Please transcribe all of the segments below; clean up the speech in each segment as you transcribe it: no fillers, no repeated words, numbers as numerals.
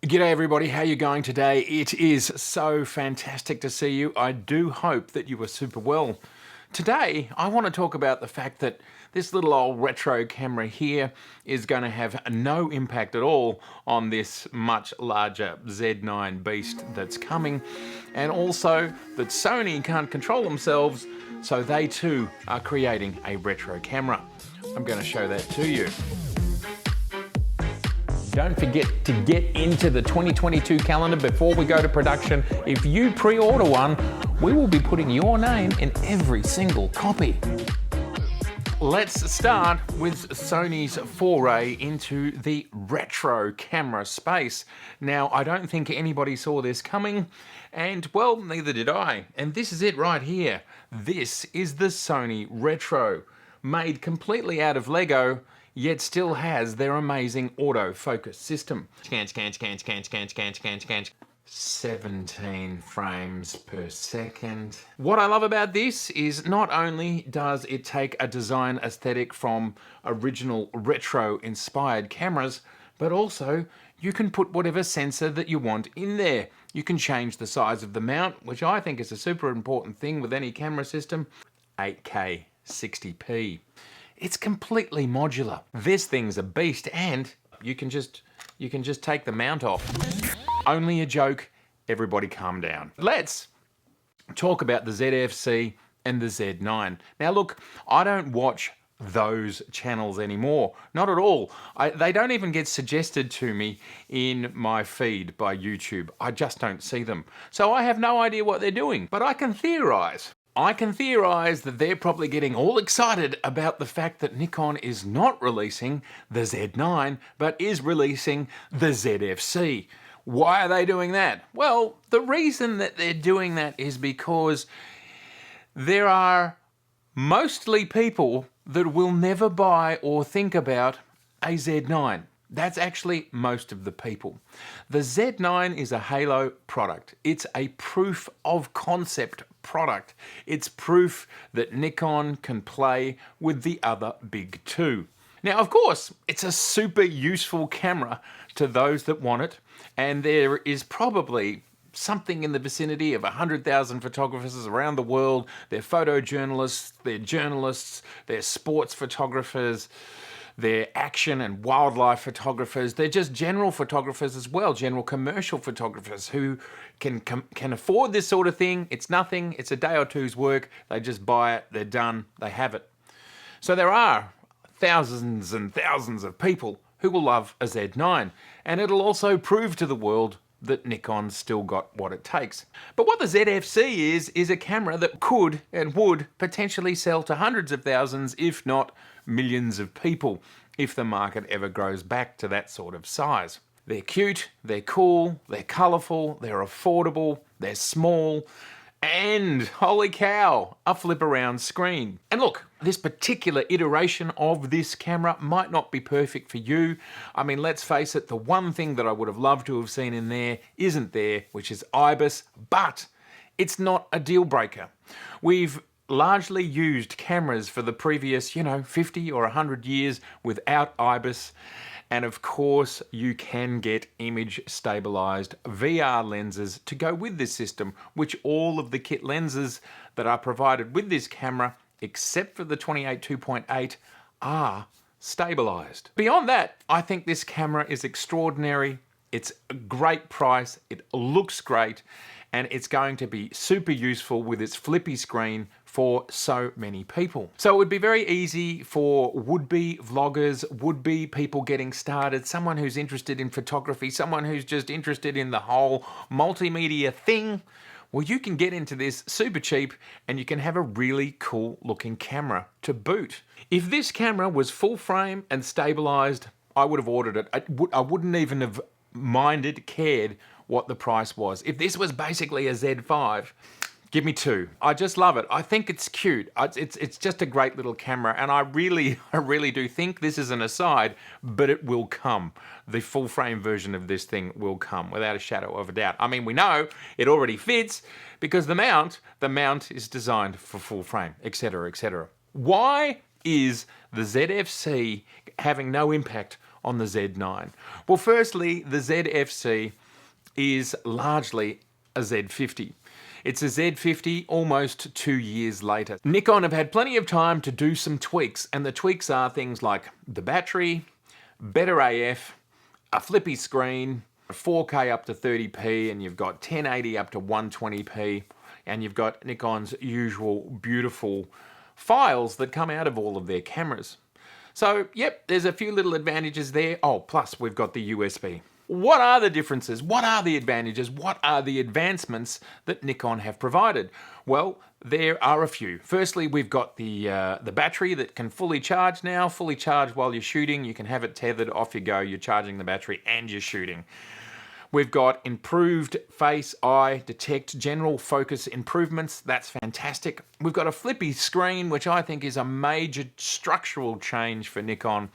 G'day everybody, how you going today? It is so fantastic to see you. I do hope that you are super well. Today, I want to talk about the fact that this little old retro camera here is going to have no impact at all on this much larger Z9 beast that's coming, and also that Sony can't control themselves, so they too are creating a retro camera. I'm going to show that to you. Don't forget to get into the 2022 calendar before we go to production. If you pre-order one, we will be putting your name in every single copy. Let's start with Sony's foray into the retro camera space. Now, I don't think anybody saw this coming, and well, neither did I. And this is it right here. This is the Sony Retro, made completely out of Lego, yet still has their amazing autofocus system. Scan. 17 frames per second. What I love about this is not only does it take a design aesthetic from original retro-inspired cameras, but also you can put whatever sensor that you want in there. You can change the size of the mount, which I think is a super important thing with any camera system. 8K 60p. It's completely modular. This thing's a beast, and you can just take the mount off. Only a joke, everybody calm down. Let's talk about the Zfc and the Z9. Now look, I don't watch those channels anymore, not at all. They don't even get suggested to me in my feed by YouTube. I just don't see them. So I have no idea what they're doing, but I can theorize. That they're probably getting all excited about the fact that Nikon is not releasing the Z9, but is releasing the Zfc. Why are they doing that? Well, the reason that they're doing that is because there are mostly people that will never buy or think about a Z9. That's actually most of the people. The Z9 is a halo product. It's a proof of concept product. It's proof that Nikon can play with the other big two. Now, of course, it's a super useful camera to those that want it, and there is probably something in the vicinity of 100,000 photographers around the world. They're photojournalists, they're journalists, they're sports photographers, they're action and wildlife photographers. They're just general photographers as well, general commercial photographers who can afford this sort of thing. It's nothing, it's a day or two's work. They just buy it, they're done, they have it. So there are thousands and thousands of people who will love a Z9, and it'll also prove to the world that Nikon's still got what it takes. But what the Zfc is a camera that could and would potentially sell to hundreds of thousands, if not millions of people, if the market ever grows back to that sort of size. They're cute, they're cool, they're colourful, they're affordable, they're small, and holy cow, a flip around screen. And look, this particular iteration of this camera might not be perfect for you. I mean, let's face it, the one thing that I would have loved to have seen in there isn't there, which is IBIS, but it's not a deal breaker. We've largely used cameras for the previous, 50 or 100 years without IBIS. And of course, you can get image stabilized VR lenses to go with this system, which all of the kit lenses that are provided with this camera, except for the 28 2.8, are stabilized. Beyond that, I think this camera is extraordinary. It's a great price, it looks great, and it's going to be super useful with its flippy screen for so many people. So it would be very easy for would-be vloggers, would-be people getting started, someone who's interested in photography, someone who's just interested in the whole multimedia thing. Well, you can get into this super cheap and you can have a really cool looking camera to boot. If this camera was full frame and stabilized, I would have ordered it. I wouldn't even have cared what the price was. If this was basically a Z5, give me two. I just love it. I think it's cute. It's just a great little camera, and I really do think, this is an aside, but it will come. The full frame version of this thing will come without a shadow of a doubt. I mean, we know it already fits because the mount is designed for full frame, etc., etc. Why is the ZFC having no impact on the Z9? Well, firstly, the Zfc is largely a Z50. It's a Z50 almost 2 years later. Nikon have had plenty of time to do some tweaks, and the tweaks are things like the battery, better AF, a flippy screen, 4K up to 30p, and you've got 1080 up to 120p, and you've got Nikon's usual beautiful files that come out of all of their cameras. So, yep, there's a few little advantages there. Oh, plus we've got the USB. What are the differences? What are the advantages? What are the advancements that Nikon have provided? Well, there are a few. Firstly, we've got the battery that can fully charge now, fully charge while you're shooting. You can have it tethered, off you go, you're charging the battery and you're shooting. We've got improved face, eye, detect, general focus improvements. That's fantastic. We've got a flippy screen, which I think is a major structural change for Nikon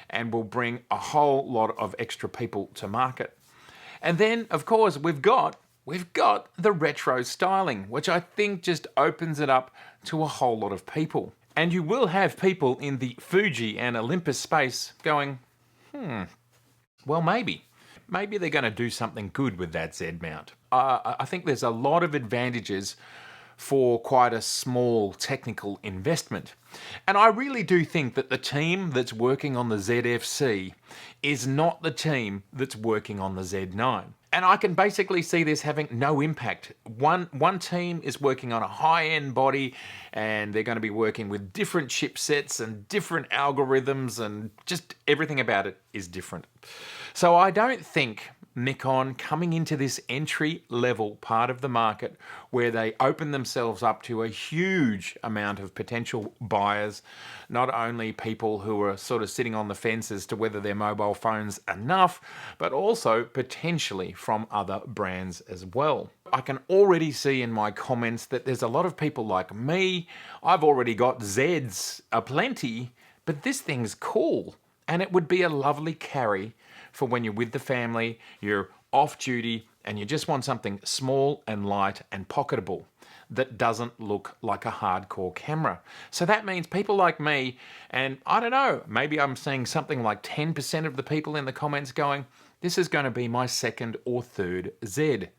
and will bring a whole lot of extra people to market. And then, of course, we've got the retro styling, which I think just opens it up to a whole lot of people. And you will have people in the Fuji and Olympus space going, well, maybe they're going to do something good with that Z mount. I think there's a lot of advantages for quite a small technical investment. And I really do think that the team that's working on the Zfc is not the team that's working on the Z9. And I can basically see this having no impact. One team is working on a high-end body, and they're going to be working with different chipsets and different algorithms, and just everything about it is different. So I don't think Nikon coming into this entry-level part of the market where they open themselves up to a huge amount of potential buyers, not only people who are sort of sitting on the fence as to whether their mobile phone's enough, but also potentially from other brands as well. I can already see in my comments that there's a lot of people like me. I've already got Zs aplenty, but this thing's cool, and it would be a lovely carry for when you're with the family, you're off duty, and you just want something small and light and pocketable that doesn't look like a hardcore camera. So that means people like me, and I don't know, maybe I'm seeing something like 10% of the people in the comments going, this is going to be my second or third Z,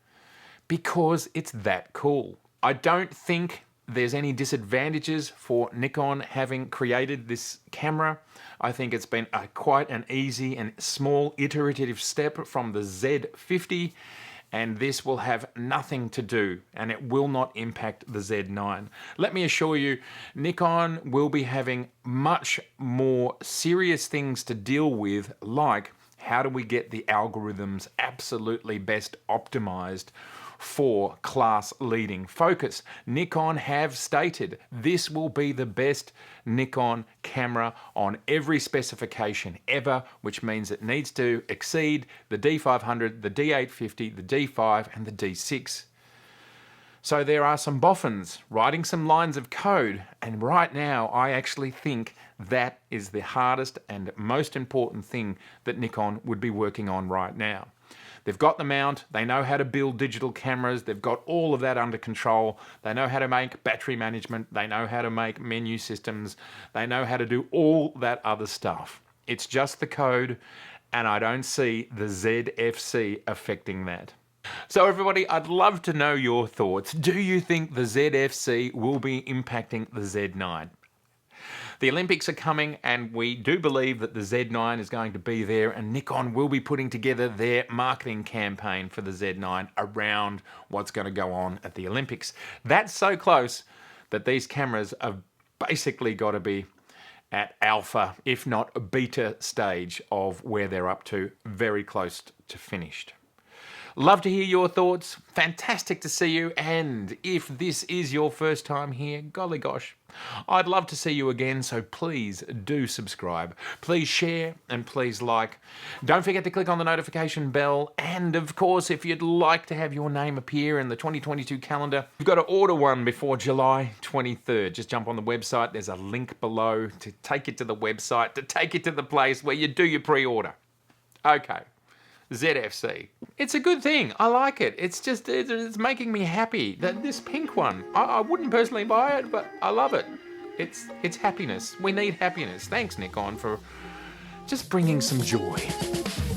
because it's that cool. I don't think there's any disadvantages for Nikon having created this camera. I think it's been quite an easy and small iterative step from the Z50, and this will have nothing to do, and it will not impact the Z9. Let me assure you, Nikon will be having much more serious things to deal with, like how do we get the algorithms absolutely best optimized for class-leading focus. Nikon have stated this will be the best Nikon camera on every specification ever, which means it needs to exceed the D500, the D850, the D5 and the D6. So there are some boffins writing some lines of code, and right now I actually think that is the hardest and most important thing that Nikon would be working on right now. They've got the mount, they know how to build digital cameras, they've got all of that under control, they know how to make battery management, they know how to make menu systems, they know how to do all that other stuff. It's just the code, and I don't see the Zfc affecting that. So everybody, I'd love to know your thoughts. Do you think the Zfc will be impacting the Z9? The Olympics are coming, and we do believe that the Z9 is going to be there, and Nikon will be putting together their marketing campaign for the Z9 around what's going to go on at the Olympics. That's so close that these cameras have basically got to be at alpha, if not beta stage of where they're up to, very close to finished. Love to hear your thoughts. Fantastic to see you. And if this is your first time here, golly gosh, I'd love to see you again. So please do subscribe. Please share and please like. Don't forget to click on the notification bell. And of course, if you'd like to have your name appear in the 2022 calendar, you've got to order one before July 23rd. Just jump on the website. There's a link below to take you to the website, to take you to the place where you do your pre-order. Okay. Zfc. It's a good thing. I like it. It's just, it's making me happy. That this pink one, I wouldn't personally buy it, but I love it. It's happiness. We need happiness. Thanks, Nikon, for just bringing some joy.